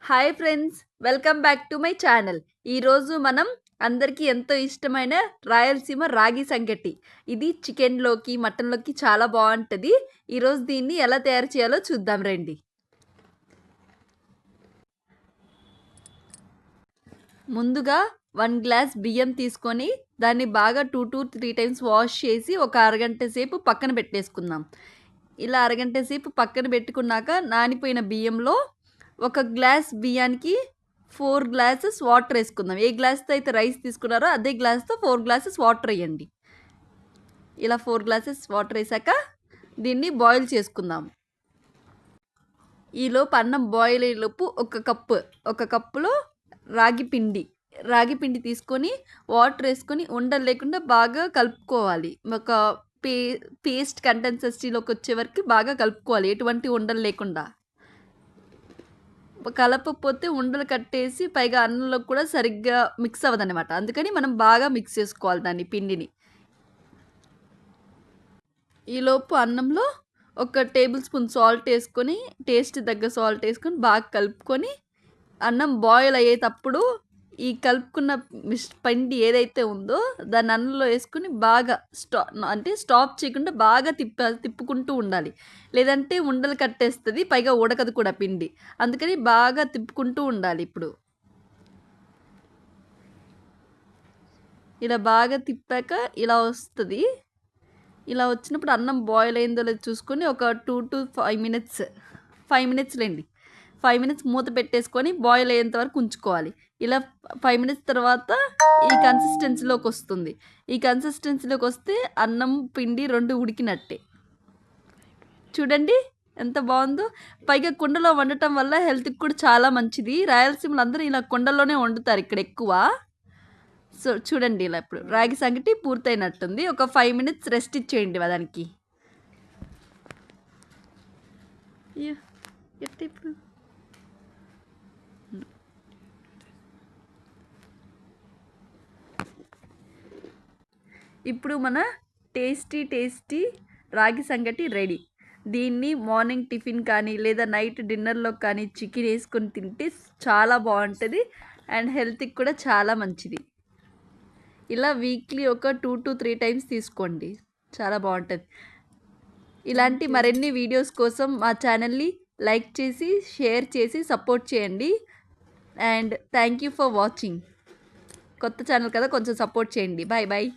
Hi friends, welcome back to my channel. ఈరోజు మనం అందరికీ ఎంతో ఇష్టమైన రాయలసీమ రాగి సంగటి. ఇది చికెన్లోకి మటన్లోకి చాలా బాగుంటుంది. ఈరోజు దీన్ని ఎలా తయారు చేయాలో చూద్దాం రండి. ముందుగా 1 గ్లాస్ బియ్యం తీసుకొని దాన్ని బాగా 2 to 3 టైమ్స్ వాష్ చేసి ఒక అరగంట సేపు పక్కన పెట్టేసుకుందాం. ఇలా అరగంట సేపు పక్కన పెట్టుకున్నాక నానిపోయిన బియ్యంలో ఒక గ్లాస్ బియ్యానికి 4 గ్లాసెస్ వాటర్ వేసుకుందాం. ఏ గ్లాస్తో అయితే రైస్ తీసుకున్నారో అదే గ్లాస్తో 4 గ్లాసెస్ వాటర్ వేయండి. ఇలా 4 గ్లాసెస్ వాటర్ వేసాక దీన్ని బాయిల్ చేసుకుందాం. ఈలోపు అన్నం బాయిల్ అయ్యేలోపు ఒక కప్పులో రాగి పిండి తీసుకొని వాటర్ వేసుకొని ఉండలు లేకుండా బాగా కలుపుకోవాలి. ఒక పేస్ట్ కన్సిస్టెన్సీలోకి వచ్చే వరకు బాగా కలుపుకోవాలి, ఎటువంటి ఉండలు లేకుండా. కలపకపోతే ఉండలు కట్టేసి పైగా అన్నంలో కూడా సరిగ్గా మిక్స్ అవ్వదన్నమాట. అందుకని మనం బాగా మిక్స్ చేసుకోవాలి దాన్ని, పిండిని. ఈలోపు అన్నంలో ఒక టేబుల్ స్పూన్ సాల్ట్ వేసుకొని, టేస్ట్ తగ్గ సాల్ట్ వేసుకొని బాగా కలుపుకొని అన్నం బాయిల్ అయ్యేటప్పుడు ఈ కలుపుకున్న పిండి ఏదైతే ఉందో దాన్ని అన్నంలో వేసుకొని బాగా స్టాప్ చేయకుండా బాగా తిప్పుకుంటూ ఉండాలి. లేదంటే ఉండలు కట్టేస్తుంది, పైగా ఉడకదు కూడా పిండి. అందుకని బాగా తిప్పుకుంటూ ఉండాలి. ఇప్పుడు ఇలా బాగా తిప్పాక ఇలా వస్తుంది. ఇలా వచ్చినప్పుడు అన్నం బాయిల్ అయిందో లేదో చూసుకొని ఒక 2 to 5 మినిట్స్ 5 మినిట్స్ లేండి 5 మినిట్స్ మూత పెట్టేసుకొని బాయిల్ అయ్యేంత వరకు ఉంచుకోవాలి. ఇలా 5 మినిట్స్ తర్వాత ఈ కన్సిస్టెన్సీలోకి వస్తుంది. ఈ కన్సిస్టెన్సీలోకి వస్తే అన్నం పిండి 2 ఉడికినట్టే. చూడండి ఎంత బాగుందో. పైగా కుండలో వండటం వల్ల హెల్త్కి కూడా చాలా మంచిది. రాయలసీమలో అందరూ ఇలా కుండలోనే వండుతారు ఇక్కడ ఎక్కువ. సో చూడండి, ఇలా ఇప్పుడు రాగి సంగటి పూర్తయినట్టుంది. ఒక 5 మినిట్స్ రెస్ట్ ఇచ్చేయండి దానికి. ఇప్పుడు మన టేస్టీ రాగి సంగటి రెడీ. దీన్ని మార్నింగ్ టిఫిన్ కానీ లేదా నైట్ డిన్నర్లో కానీ చికెన్ వేసుకొని తింటే చాలా బాగుంటుంది అండ్ హెల్త్కి కూడా చాలా మంచిది. ఇలా వీక్లీ ఒక 2 to 3 టైమ్స్ తీసుకోండి, చాలా బాగుంటుంది. ఇలాంటి మరిన్ని వీడియోస్ కోసం మా ఛానల్ని లైక్ చేసి షేర్ చేసి సపోర్ట్ చేయండి. And thank you for watching. కొత్త ఛానల్ కదా, కొంచెం సపోర్ట్ చేయండి. Bye bye.